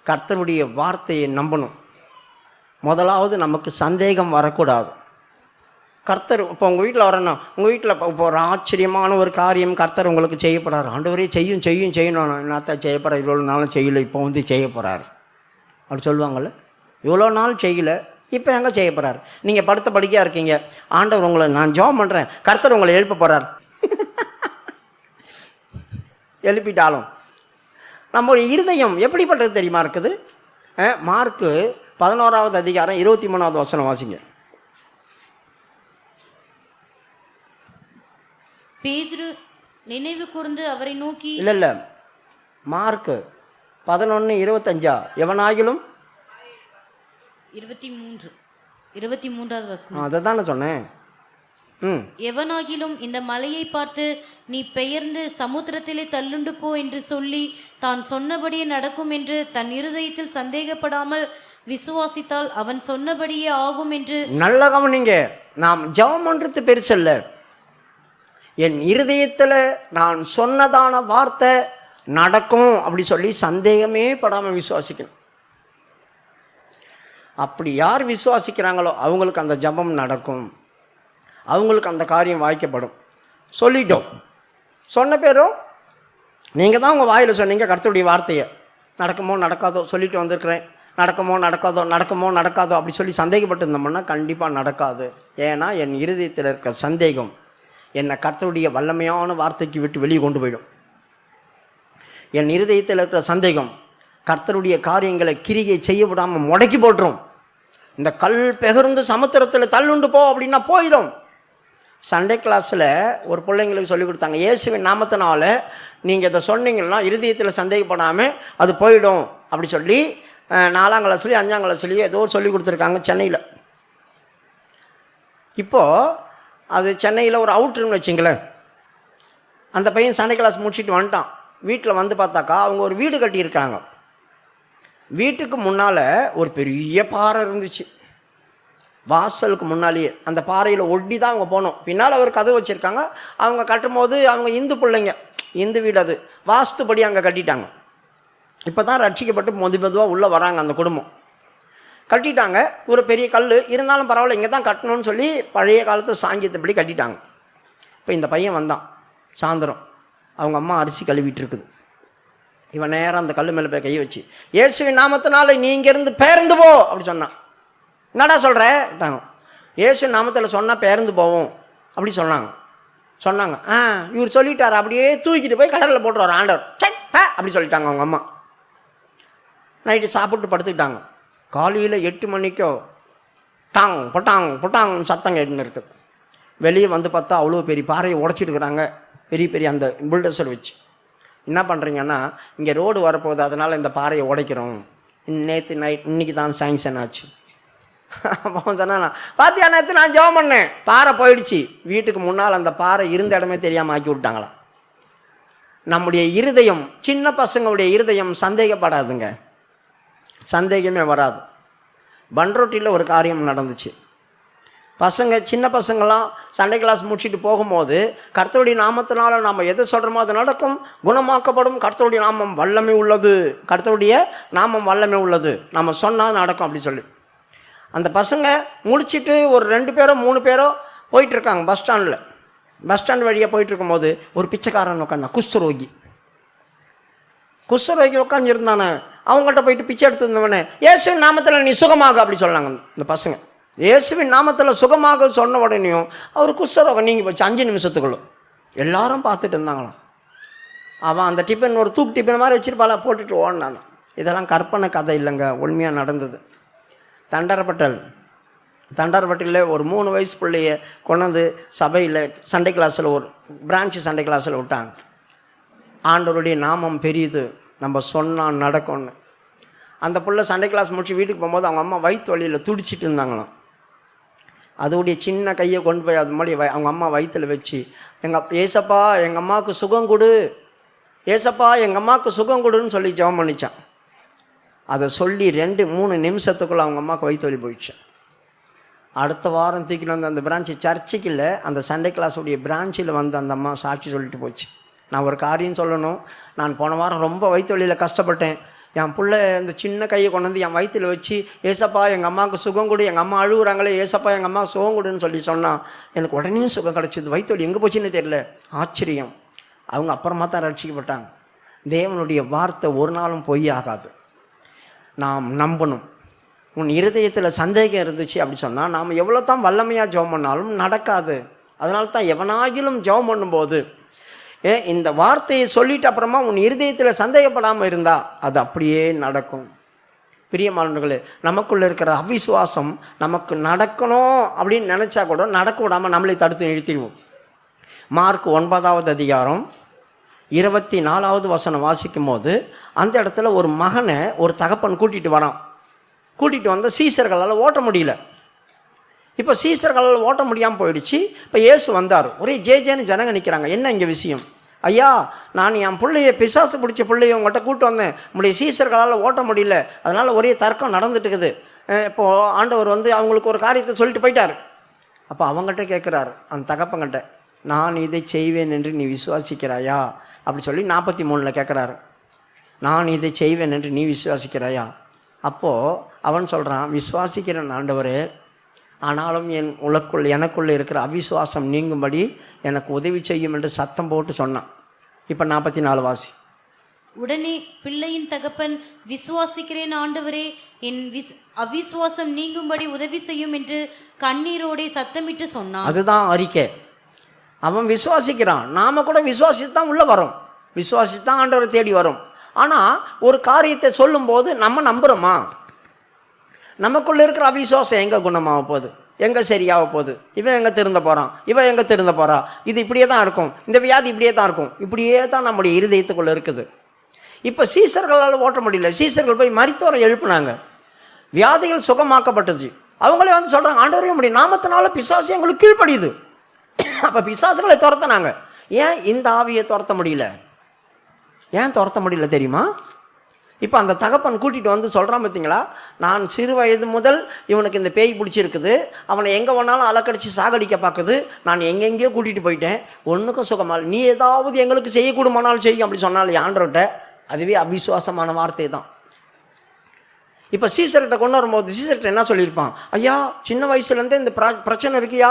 கர்த்தருடைய வார்த்தையை நம்பணும். முதலாவது நமக்கு சந்தேகம் வரக்கூடாது. கர்த்தர் இப்போ உங்கள் வீட்டில் வரணும், உங்கள் வீட்டில் இப்போ ஒரு ஆச்சரியமான ஒரு காரியம் கர்த்தர் உங்களுக்கு செய்ய போகிறார். ஆண்டவரே செய்யணும் என்னத்தான் செய்ய போகிறார், இவ்வளோ நாளும் செய்யலை, இப்போ வந்து செய்ய போகிறார் அப்படி சொல்லுவாங்கள்ல. இவ்வளோ நாள் செய்யலை, இப்போ எங்கே செய்ய போகிறார்? நீங்கள் படுத்த படிக்கையாக இருக்கீங்க, ஆண்டவர் உங்களை, நான் ஜெபம் பண்ணுறேன், கர்த்தர் உங்களை எழுப்ப போகிறார். எழுப்பிட்டாலும் நம்முடைய இருதயம் எப்படிப்பட்டது தெரியுமா இருக்குது? மார்க்கு 11வது அதிகாரம் 23வது வசனம் வாசிங்க. பேதுரு நினைவு கூர்ந்து அவரை நோக்கி, இல்லை மார்க்கு 11:25 எவனாகிலும் 23வது வசனம். அதை தானே சொன்னேன். எவனாகிலும் இந்த மலையை பார்த்து நீ பெயர்ந்து சமுத்திரத்திலே தள்ளுண்டு போ என்று சொல்லி தான் சொன்னபடியே நடக்கும் என்று தன் இருதயத்தில் சந்தேகப்படாமல் விசுவாசித்தால் அவன் சொன்னபடியே ஆகும் என்று. நல்ல கவனிங்க, நாம் ஜெபம் பண்றது பெருசல்ல, என் இருதயத்தில் நான் சொன்னதான வார்த்தை நடக்கும் அப்படி சொல்லி சந்தேகமே படாமல் விசுவாசிக்கணும். அப்படி யார் விசுவாசிக்கிறாங்களோ அவங்களுக்கு அந்த ஜெபம் நடக்கும், அவங்களுக்கு அந்த காரியம் வாய்க்கப்படும். சொல்லிட்டோம், சொன்ன பேரும் நீங்கள் தான் உங்கள் வாயில் சொன்னீங்க கர்த்தருடைய வார்த்தையை. நடக்குமோ நடக்காதோ சொல்லிட்டு வந்திருக்கிறேன், நடக்குமோ நடக்காதோ அப்படி சொல்லி சந்தேகப்பட்டு இருந்தோம்னா கண்டிப்பாக நடக்காது. ஏன்னா என் இருதயத்தில் இருக்க சந்தேகம் என்னை கர்த்தருடைய வல்லமையான வார்த்தைக்கு விட்டு வெளியே கொண்டு போயிடும். என் இருதயத்தில் இருக்கிற சந்தேகம் கர்த்தருடைய காரியங்களை கிரியை செய்ய விடாமல் முடக்கி போட்டுரும். இந்த கல் பெகர்ந்து சமுத்திரத்தில் தள்ளுண்டு போ அப்படின்னா போயிடும். சண்டே கிளாஸில் ஒரு பிள்ளைங்களுக்கு சொல்லிக் கொடுத்தாங்க, இயேசுவின் நாமத்தினால நீங்கள் இதை சொன்னீங்கன்னா இருதயத்தில் சந்தேகப்படாமல் அது போயிடும் அப்படி சொல்லி 4ஆம் கிளாஸ்லேயும் 5ஆம் கிளாஸ்லேயும் ஏதோ சொல்லி கொடுத்துருக்காங்க சென்னையில். இப்போது அது சென்னையில் ஒரு அவுட்ருன்னு வச்சிங்களேன். அந்த பையன் சண்டே கிளாஸ் முடிச்சுட்டு வந்துட்டான். வீட்டில் வந்து பார்த்தாக்கா அவங்க ஒரு வீடு கட்டியிருக்காங்க. வீட்டுக்கு முன்னால் ஒரு பெரிய பாறை இருந்துச்சு. வாசலுக்கு முன்னாலேயே அந்த பாறையில் ஒட்டி தான் அவங்க போனோம். பின்னால் அவர் கதவு வச்சுருக்காங்க. அவங்க கட்டும் போது அவங்க இந்து பிள்ளைங்க, இந்து வீடு, அது வாஸ்துபடி அங்கே கட்டிட்டாங்க. இப்போ தான் ரட்சிக்கப்பட்டு மெதுவாக உள்ளே வராங்க அந்த குடும்பம். கட்டிட்டாங்க, ஒரு பெரிய கல் இருந்தாலும் பரவாயில்ல, இங்கே தான் கட்டணும்னு சொல்லி பழைய காலத்து சாங்கியத்தைப்படி கட்டிட்டாங்க. இப்போ இந்த பையன் வந்தான் சாயந்தரம், அவங்க அம்மா அரிசி கழுவிட்டு இருக்குது. இவன் நேரம் அந்த கல் மேலே போய் கை வச்சு, இயேசுவின் நாமத்தினால நீ இங்கேருந்து பேருந்து போ அப்படி சொன்னான். என்னடா சொல்கிறேன்? இயேசுவின் நாமத்தில் சொன்னால் பேருந்து போவோம் அப்படி சொன்னாங்க. இவர் சொல்லிட்டார், அப்படியே தூக்கிட்டு போய் கடலில் போட்டுருவார் ஆண்டவர் அப்படி சொல்லிட்டாங்க அவங்க அம்மா. நைட்டு சாப்பிட்டு படுத்துக்கிட்டாங்க. காலையில் 8 மணிக்கோ டாங் பொட்டாங் சத்தம் கேட்டுன்னு இருக்குது. வெளியே வந்து பார்த்தா அவ்வளோ பெரிய பாறையை உடச்சிட்டு இருக்கிறாங்க, பெரிய அந்த புல்டோசர் வச்சு. என்ன பண்ணுறீங்கன்னா, இங்கே ரோடு வரப்போகுது, அதனால் இந்த பாறையை உடைக்கிறோம். இன்னைக்கு தான் சாங்ஷன் ஆச்சு. சொன்னா பாத்தியா, நேற்று நான் ஜெபம் பண்ணேன், பாறை போயிடுச்சு. வீட்டுக்கு முன்னால் அந்த பாறை இருந்த இடமே தெரியாமல் ஆக்கி விட்டாங்களாம். நம்முடைய இருதயம், சின்ன பசங்களுடைய இருதயம் சந்தேகப்படாதுங்க, சந்தேகமே வராது. பன்ரோட்டியில் ஒரு காரியம் நடந்துச்சு. சின்ன பசங்களாம் சண்டே கிளாஸ் முடிச்சுட்டு போகும்போது, கர்த்தருடைய நாமத்தினால நம்ம எதை சொல்கிறோமோ அது நடக்கும், குணமாக்கப்படும், கர்த்தருடைய நாமம் வல்லமை உள்ளது, நம்ம சொன்னால் நடக்கும் அப்படி சொல்லி அந்த பசங்க முடிச்சுட்டு ஒரு 2 பேரோ 3 பேரோ போயிட்டுருக்காங்க பஸ் ஸ்டாண்ட் வழியாக போயிட்டுருக்கும்போது ஒரு பிச்சைக்காரன் உட்காந்தான், குஷ்டரோகி உட்காந்துருந்தானே. அவங்கள்ட்ட போயிட்டு பிச்சை எடுத்துருந்தவனே, இயேசுவின் நாமத்தில் நீ சுகமாக அப்படி சொன்னாங்க இந்த பசங்க. இயேசுவின் நாமத்தில் சுகமாக சொன்ன உடனேயும் அவர் குஷ்டரோகம் நீங்கி போச்சு 5 நிமிஷத்துக்குள்ள. எல்லாரும் பார்த்துட்டு இருந்தாங்களாம். அவன் அந்த டிஃபன் ஒரு தூக்கு டிஃபன் மாதிரி வச்சுருப்பாளா போட்டுட்டு ஓடினான். இதெல்லாம் கற்பனை கதை இல்லைங்க, உண்மையாக நடந்தது. தண்டார்பட்டியில் ஒரு 3 வயசு பிள்ளைய கொண்டாந்து சபையில் சண்டே கிளாஸில் ஒரு பிரான்ச்சு சண்டே கிளாஸில் விட்டாங்க. ஆண்டவருடைய நாமம் பெரியது, நம்ம சொன்னால் நடக்கும்னு. அந்த பிள்ளை சண்டே கிளாஸ் முடிச்சு வீட்டுக்கு போகும்போது அவங்க அம்மா வயிற்று வலியில் துடிச்சிட்டு இருந்தாங்களாம். அதோடைய சின்ன கையை கொண்டு போய் அது மாதிரி அவங்க அம்மா வயிற்றில் வச்சு, ஏசப்பா எங்கள் அம்மாவுக்கு சுகம் கொடு, ஏசப்பா எங்கள் அம்மாவுக்கு சுகம் கொடுன்னு சொல்லி ஜெபம் பண்ணிச்சான். அதை சொல்லி 2-3 நிமிஷத்துக்குள்ளே அவங்க அம்மாவுக்கு வயிற்று வலி போயிடுச்சு. அடுத்த வாரம் தூக்கிட்டு வந்து அந்த பிரான்ச்சு சர்ச்சுக்கு இல்லை, அந்த சண்டே கிளாஸுடைய பிரான்ச்சில் வந்து அந்த அம்மா சாட்சி சொல்லிட்டு போச்சு. நான் ஒரு காரியம் சொல்லணும், நான் போன வாரம் ரொம்ப வயிற்று வலியில் கஷ்டப்பட்டேன், என் புள்ள இந்த சின்ன கையை கொண்டு வந்து என் வயிற்றில் வச்சு ஏசப்பா எங்கள் அம்மாவுக்கு சுகம் கொடு, எங்கள் அம்மா அழுகுறாங்களே, ஏசப்பா எங்கள் அம்மா சுகம் கொடுன்னு சொல்லி சொன்னான். எனக்கு உடனே சுகம் கிடச்சிது. வயிற்று வலி எங்கே போச்சுன்னு தெரியல. ஆச்சரியம். அவங்க அப்புறமா தான் ரட்சிக்கப்பட்டாங்க. தேவனுடைய வார்த்தை ஒரு நாளும் பொய் ஆகாது. நாம் நம்பணும். உன் இருதயத்தில் சந்தேகம் இருந்துச்சு அப்படி சொன்னால் நாம் எவ்வளோ தான் வல்லமையாக ஜெபம் பண்ணாலும் நடக்காது. அதனால தான் எவனாகிலும் ஜெபம் பண்ணும்போது இந்த வார்த்தையை சொல்லிட்டு அப்புறமா உன் இருதயத்தில் சந்தேகப்படாமல் இருந்தால் அது அப்படியே நடக்கும். பிரியமானவர்களே, நமக்குள்ளே இருக்கிற அவிசுவாசம் நமக்கு நடக்கணும் அப்படின்னு நினச்சா கூட நடக்க விடாமல் நம்மளை தடுத்து நிறுத்திடுவோம். மார்க் 9வது அதிகாரம் 24வது வசனம் வாசிக்கும் போது அந்த இடத்துல ஒரு மகனை ஒரு தகப்பன் கூட்டிகிட்டு வரான். கூட்டிகிட்டு வந்த சீசர்களால் ஓட்ட முடியல. இப்போ சீசர்களால் ஓட்ட முடியாமல் போயிடுச்சு. இப்போ இயேசு வந்தார். ஒரே ஜேன்னு ஜனங்க நிற்கிறாங்க. என்ன இங்கே விஷயம்? ஐயா, நான் என் பிள்ளைய பிசாசு பிடிச்ச பிள்ளைய உங்கள்கிட்ட கூப்பிட்டு வந்தேன், உங்களுடைய சீசர்களால் ஓட்ட முடியல, அதனால் ஒரே தர்க்கம் நடந்துட்டு இருக்குது. இப்போது ஆண்டவர் வந்து அவங்களுக்கு ஒரு காரியத்தை சொல்லிட்டு போயிட்டார். அப்போ அவங்ககிட்ட கேட்குறாரு அந்த தகப்பங்கிட்ட, நான் இதை செய்வேன் என்று நீ விசுவாசிக்கிறாயா அப்படி சொல்லி 43 கேட்குறாரு. நான் இதை செய்வேன் என்று நீ விசுவாசிக்கிறாயா? அப்போது அவன் சொல்கிறான், விசுவாசிக்கிறேன் ஆண்டவரே, ஆனாலும் எனக்குள்ளே இருக்கிற அவிசுவாசம் நீங்கும்படி எனக்கு உதவி செய்யும் என்று சத்தம் போட்டு சொன்னான். இப்போ 44 வாசி. உடனே பிள்ளையின் தகப்பன், விசுவாசிக்கிறேன் ஆண்டவரே, என் அவிசுவாசம் நீங்கும்படி உதவி செய்யும் என்று கண்ணீரோடே சத்தமிட்டு சொன்னான். அதுதான் அறிக்கை. அவன் விசுவாசிக்கிறான். நாம் கூட விசுவாசித்தான் உள்ளே வரோம், விசுவாசித்தான் ஆண்டவரை தேடி வரோம். ஆனால் ஒரு காரியத்தை சொல்லும்போது நம்ம நம்புகிறோமா? நமக்குள்ளே இருக்கிற அவிசுவாசம் எங்கே குணமாக போகுது, எங்கே சரியாக போகுது, இவன் எங்கே திருந்த போகிறான், இவன் எங்கே திருந்த போகிறா, இது இப்படியே தான் இருக்கும், இந்த வியாதி இப்படியே தான் இருக்கும், இப்படியே தான் நம்முடைய இருதயத்துக்குள்ளே இருக்குது. இப்போ சீசர்களால் ஓட்ட முடியல. சீசர்கள் போய் மரித்தோரை எழுப்புனாங்க. வியாதிகள் சுகமாக்கப்பட்டது. அவங்களே வந்து சொல்கிறாங்க, ஆண்டவரே உம்முடைய நாமத்தினால பிசாசு எங்களுக்கு கீழ்ப்படியுது. அப்போ பிசாசுகளை துரத்தினாங்க. ஏன் இந்த ஆவியை துரத்த முடியல? ஏன் துரத்த முடியல தெரியுமா? இப்போ அந்த தகப்பன் கூட்டிகிட்டு வந்து சொல்கிறான், பார்த்தீங்களா, நான் சிறு வயது முதல் இவனுக்கு இந்த பேய் பிடிச்சிருக்குது, அவனை எங்கே வேணாலும் அலக்கடிச்சு சாகடிக்க பார்க்குது, நான் எங்கெங்கேயோ கூட்டிகிட்டு போயிட்டேன், ஒன்றுக்கும் சுகமாக, நீ ஏதாவது எங்களுக்கு செய்யக்கூடுமானாலும் செய்யும் அப்படி சொன்னாலும் ஆண்டவர்கிட்ட. அதுவே அவிசுவாசமான வார்த்தை தான். இப்போ சீசர்கிட்ட கொண்டு வரும்போது சீசர்கிட்ட என்ன சொல்லியிருப்பான்? ஐயா, சின்ன வயசுலேருந்தே இந்த பிரச்சனை இருக்கியா,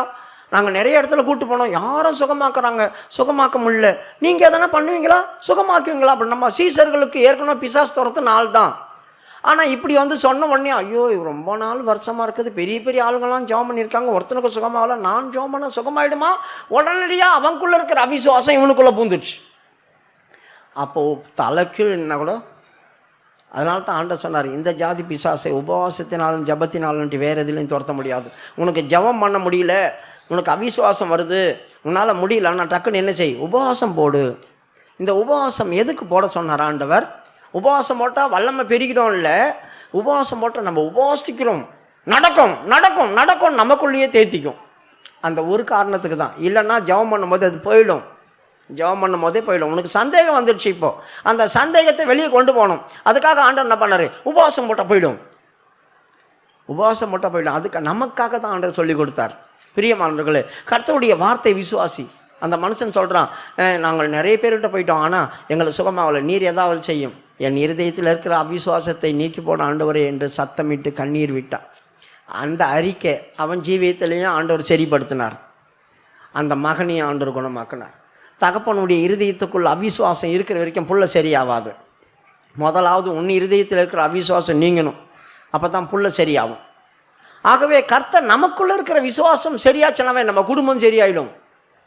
நாங்கள் நிறைய இடத்துல கூப்பிட்டு போனோம், யாரும் சுகமாக்குறாங்க, சுகமாக்க முடியல, நீங்கள் எதனா பண்ணுவீங்களா, சுகமாக்குவீங்களா அப்படி. நம்ம சீசர்களுக்கு ஏற்கனவே பிசாசு துரத்து நாள் தான். ஆனால் இப்படி வந்து சொன்ன உடனே, ஐயோ ரொம்ப நாள் வருஷமாக இருக்குது, பெரிய பெரிய ஆளுங்கள்லாம் ஜெபம் பண்ணியிருக்காங்க, ஒருத்தனுக்கு சுகமாகல, நான் ஜெபம் பண்ண சுகமாயிடுமா? உடனடியாக அவனுக்குள்ளே இருக்கிற அவிசுவாசம் இவனுக்குள்ளே பூந்துடுச்சு. அப்போது தலைக்கு என்ன கூட. அதனால தான் ஆண்டவர் சொன்னார், இந்த ஜாதி பிசாசை உபவாசத்தினாலும் ஜபத்தினாலும் வேறு எதுலையும் துரத்த முடியாது. உனக்கு ஜெபம் பண்ண முடியல, உனக்கு அவிசுவாசம் வருது, உன்னால் முடியல, ஆனால் டக்குன்னு என்ன செய், உபவாசம் போடு. இந்த உபவாசம் எதுக்கு போட சொன்னார் ஆண்டவர்? உபவாசம் போட்டால் வல்லமை பெருகிடும் இல்லை, உபவாசம் போட்டால் நம்ம உபவாசிக்கிறோம், நடக்கும் நடக்கும் நடக்கும், நமக்குள்ளேயே தேத்திக்கும். அந்த ஒரு காரணத்துக்கு தான். இல்லைன்னா ஜெபம் பண்ணும்போது அது போயிடும், ஜெபம் பண்ணும் போதே போயிடும். உனக்கு சந்தேகம் வந்துடுச்சு, இப்போது அந்த சந்தேகத்தை வெளியே கொண்டு போகணும். அதுக்காக ஆண்டவர் என்ன பண்ணார்? உபவாசம் போட்டால் போயிடும், உபவாசம் போட்டால் போயிடும். அதுக்கு நமக்காக தான் ஆண்டவர் சொல்லி கொடுத்தார். பிரியமானவர்களே, கர்த்தருடைய வார்த்தை விசுவாசி. அந்த மனுஷன் சொல்கிறான், நாங்கள் நிறைய பேர்கிட்ட போயிட்டோம், ஆனால் எங்களை சுகமாகலை, நீர் ஏதாவது செய்யும். என் இருதயத்தில் இருக்கிற அவிசுவாசத்தை நீக்கி போட ஆண்டவரே என்று சத்தமிட்டு கண்ணீர் விட்டான். அந்த அறிக்கை அவன் ஜீவியத்திலையும் ஆண்டவர் சரிப்படுத்தினார். அந்த மகனையும் ஆண்டவர் குணமாக்கினார். தகப்பனுடைய இருதயத்துக்குள்ள அவிசுவாசம் இருக்கிற வரைக்கும் புள்ள சரியாகாது. முதலாவது உன் இருதயத்தில் இருக்கிற அவிசுவாசம் நீங்கணும், அப்போ தான் புள்ள சரியாகும். ஆகவே கர்த்தர் நமக்குள்ளே இருக்கிற விசுவாசம் சரியாச்சுனாவே நம்ம குடும்பம் சரியாயிடும்.